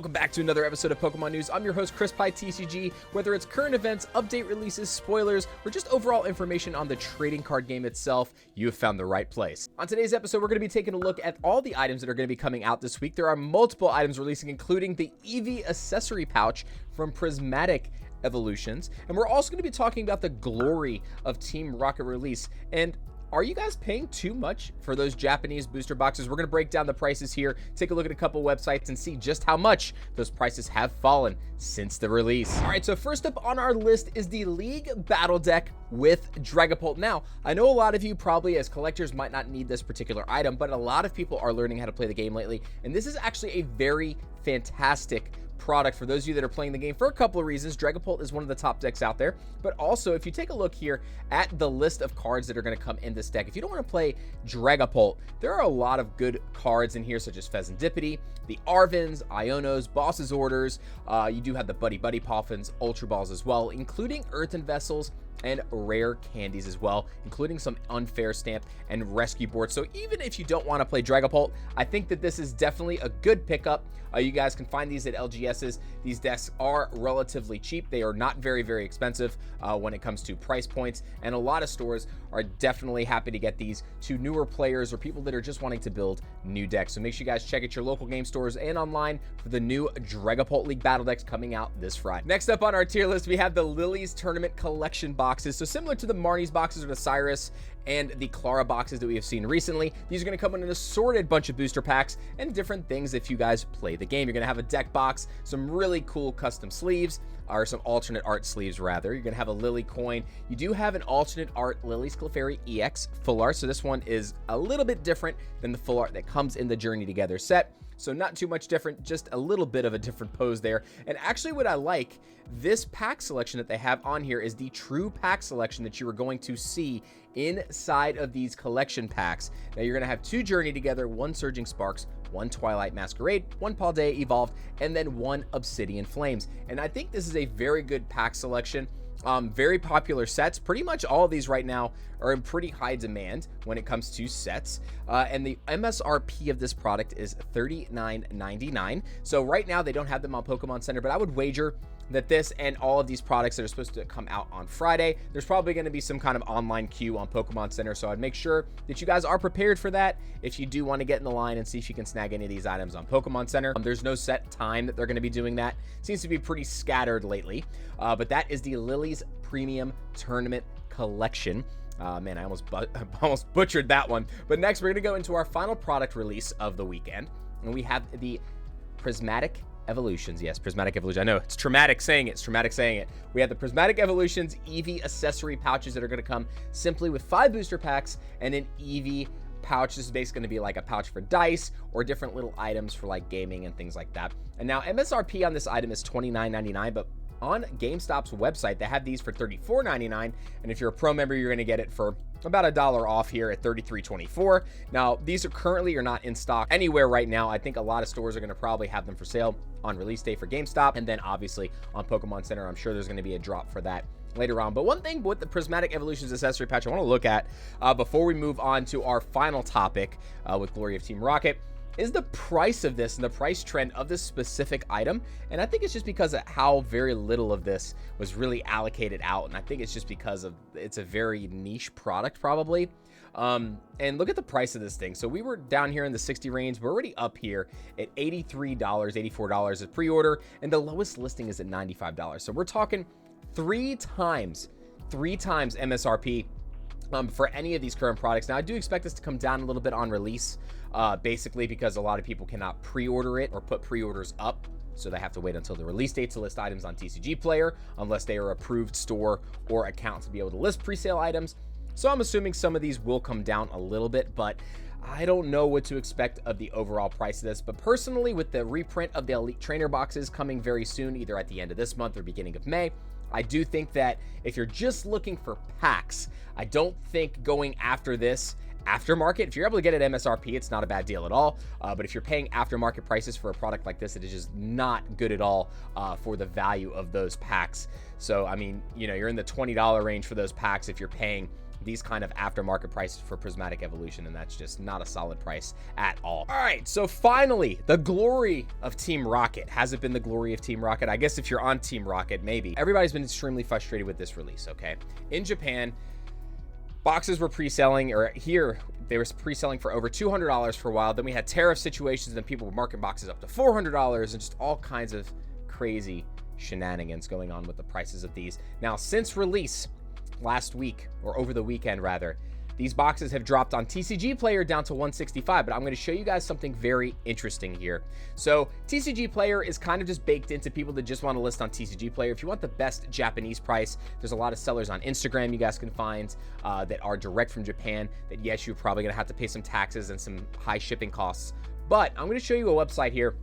Welcome back to another episode of Pokemon News. I'm your host, CHRISPYTCG. Whether it's current events, update releases, spoilers, or just overall information on the trading card game itself, you have found the right place. On today's episode, we're going to be taking a look at all the items that are going to be coming out this week. There are multiple items releasing, including the eevee accessory pouch from Prismatic Evolutions. And we're also going to be talking about the glory of Team Rocket release. And are you guys paying too much for those Japanese booster boxes? We're going to break down the prices here, take a look at a couple websites, and see just how much those prices have fallen since the release. All right, so first up on our list is the League Battle Deck with Dragapault. Now, I know a lot of you probably as collectors might not need this particular item, but a lot of people are learning how to play the game lately, and this is actually a very fantastic product for those of you that are playing the game for a couple of reasons. Dragapault is one of the top decks out there, but also if you take a look here at the list of cards that are going to come in this deck, if you don't want to play Dragapault, there are a lot of good cards in here, such as Pheasantipity, the Arvins, Ionos, Boss's Orders. You do have the Buddy Poffins, Ultra Balls as well, including Earthen Vessels and rare candies as well, including some unfair stamp and rescue boards. So even if you don't want to play Dragapault, I think that this is definitely a good pickup. You guys can find these at LGS's. These decks are relatively cheap. They are not very, very expensive when it comes to price points, and a lot of stores are definitely happy to get these to newer players or people that are just wanting to build new decks. So make sure you guys check at your local game stores and online for the new Dragapault League Battle decks coming out this Friday. Next up on our tier list, we have the Lillie's Tournament Collection boxes. So similar to the Marnie's boxes or the Cyrus and the Clara boxes that we have seen recently, these are going to come in an assorted bunch of booster packs and different things if you guys play the game. You're going to have a deck box, some really cool custom sleeves, or some alternate art sleeves rather. You're going to have a Lillie coin. You do have an alternate art Lillie's Clefairy EX full art, so this one is a little bit different than the full art that comes in the Journey Together set. So not too much different, just a little bit of a different pose there. And actually what I like, this pack selection that they have on here is the true pack selection that you are going to see inside of these collection packs. Now you're going to have 2 Journey Together, 1 Surging Sparks, 1 Twilight Masquerade, 1 Paldea Evolved, and then 1 Obsidian Flames. And I think this is a very good pack selection. Very popular sets. Pretty much all of these right now are in pretty high demand when it comes to sets. And the MSRP of this product is $39.99. So right now they don't have them on Pokemon Center, but I would wager that this and all of these products that are supposed to come out on Friday, there's probably going to be some kind of online queue on Pokemon Center. So I'd make sure that you guys are prepared for that if you do want to get in the line and see if you can snag any of these items on Pokemon Center. There's no set time that they're going to be doing that. Seems to be pretty scattered lately. But that is the Lillie's Premium Tournament Collection. Man, I almost butchered that one. But next, we're going to go into our final product release of the weekend. And we have the Prismatic Evolutions. Yes, Prismatic Evolution. I know it's traumatic saying it. It's traumatic saying it. We have the Prismatic Evolutions eevee accessory pouches that are going to come simply with 5 booster packs and an eevee pouch. This is basically going to be like a pouch for dice or different little items for like gaming and things like that. And now MSRP on this item is $29.99, but on GameStop's website, they have these for $34.99, and if you're a pro member, you're going to get it for about $1 off here at $33.24. Now, these are not in stock anywhere right now. I think a lot of stores are going to probably have them for sale on release day for GameStop, and then obviously on Pokemon Center, I'm sure there's going to be a drop for that later on. But one thing with the Prismatic Evolutions accessory patch I want to look at before we move on to our final topic with Glory of Team Rocket is the price of this and the price trend of this specific item. And I think it's just because of how very little of this was really allocated out. And I think it's just because of it's a very niche product probably. And look at the price of this thing. So we were down here in the 60 range. We're already up here at $83, $84 at pre-order. And the lowest listing is at $95. So we're talking three times MSRP for any of these current products. Now, I do expect this to come down a little bit on release, basically because a lot of people cannot pre-order it or put pre-orders up. So they have to wait until the release date to list items on TCG Player, unless they are approved store or account to be able to list pre-sale items. So I'm assuming some of these will come down a little bit, but I don't know what to expect of the overall price of this. But personally, with the reprint of the Elite Trainer boxes coming very soon, either at the end of this month or beginning of May, I do think that if you're just looking for packs, I don't think going after this aftermarket, if you're able to get it at MSRP, it's not a bad deal at all. But if you're paying aftermarket prices for a product like this, it is just not good at all for the value of those packs. So, I mean, you know, you're in the $20 range for those packs if you're paying these kind of aftermarket prices for Prismatic Evolution, and that's just not a solid price at all. All right, so finally, the glory of Team Rocket. Has it been the glory of Team Rocket? I guess if you're on Team Rocket, maybe. Everybody's been extremely frustrated with this release, okay? In Japan, boxes were pre-selling, or here, they were pre-selling for over $200 for a while. Then we had tariff situations, and people were marking boxes up to $400, and just all kinds of crazy shenanigans going on with the prices of these. Now, since release last week, or over the weekend rather, these boxes have dropped on TCG Player down to 165, but I'm going to show you guys something very interesting here. So TCG Player is kind of just baked into people that just want to list on TCG Player. If you want the best Japanese price, there's a lot of sellers on Instagram you guys can find that are direct from Japan that, yes, you're probably going to have to pay some taxes and some high shipping costs. But I'm going to show you a website here,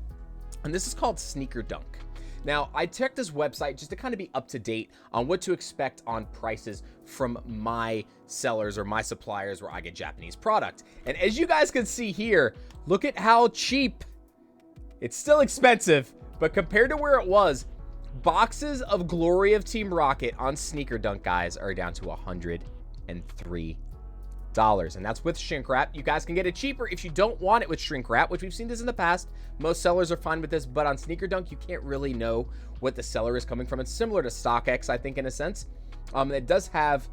and this is called Sneaker Dunk. Now, I checked this website just to kind of be up to date on what to expect on prices from my sellers or my suppliers where I get Japanese product. And as you guys can see here, look at how cheap. It's still expensive, but compared to where it was, boxes of Glory of Team Rocket on Sneaker Dunk, guys, are down to $103. And that's with shrink wrap. You guys can get it cheaper if you don't want it with shrink wrap, which we've seen this in the past. Most sellers are fine with this, but on Sneaker Dunk, you can't really know what the seller is coming from. It's similar to StockX, I think, in a sense. It does have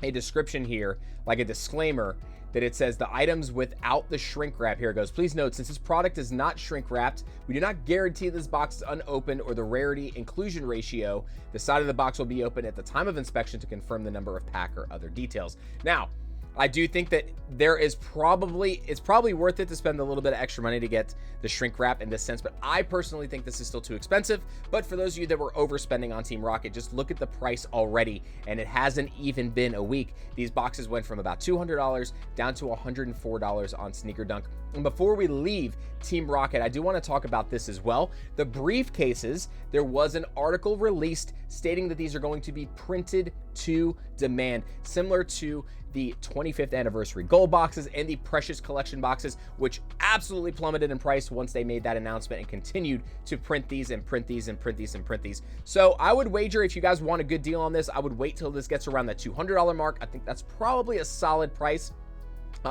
a description here, like a disclaimer, that it says the items without the shrink wrap. Here it goes. Please note, since this product is not shrink wrapped, we do not guarantee this box is unopened or the rarity inclusion ratio. The side of the box will be open at the time of inspection to confirm the number of pack or other details. Now, I do think that it's probably worth it to spend a little bit of extra money to get the shrink wrap in this sense, but I personally think this is still too expensive. But for those of you that were overspending on Team Rocket, just look at the price already, and it hasn't even been a week. These boxes went from about $200 down to $104 on Sneaker Dunk. And before we leave Team Rocket, I do want to talk about this as well. The briefcases, there was an article released stating that these are going to be printed to demand, similar to the 25th anniversary gold boxes and the Precious Collection boxes, which absolutely plummeted in price once they made that announcement and continued to print these and print these and print these and print these. So I would wager, if you guys want a good deal on this, I would wait till this gets around that $200 mark. I think that's probably a solid price.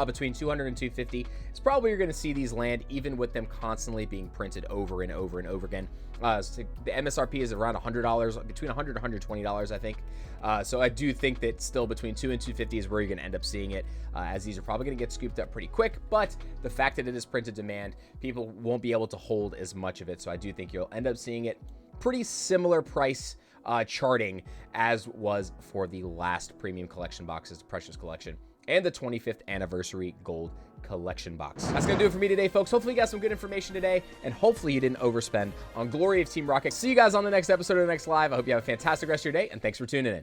Between $200 and $250, it's probably you're going to see these land, even with them constantly being printed over and over and over again. So the MSRP is around $100, between $100 and $120, I think. So I do think that still between $200 and $250 is where you're going to end up seeing it, as these are probably going to get scooped up pretty quick. But the fact that it is printed demand, people won't be able to hold as much of it. So I do think you'll end up seeing it pretty similar price charting as was for the last premium collection boxes, the Precious Collection, and the 25th anniversary gold collection box. That's gonna do it for me today, folks. Hopefully you got some good information today, and hopefully you didn't overspend on Glory of Team Rocket. See you guys on the next episode of the next live. I hope you have a fantastic rest of your day, and thanks for tuning in.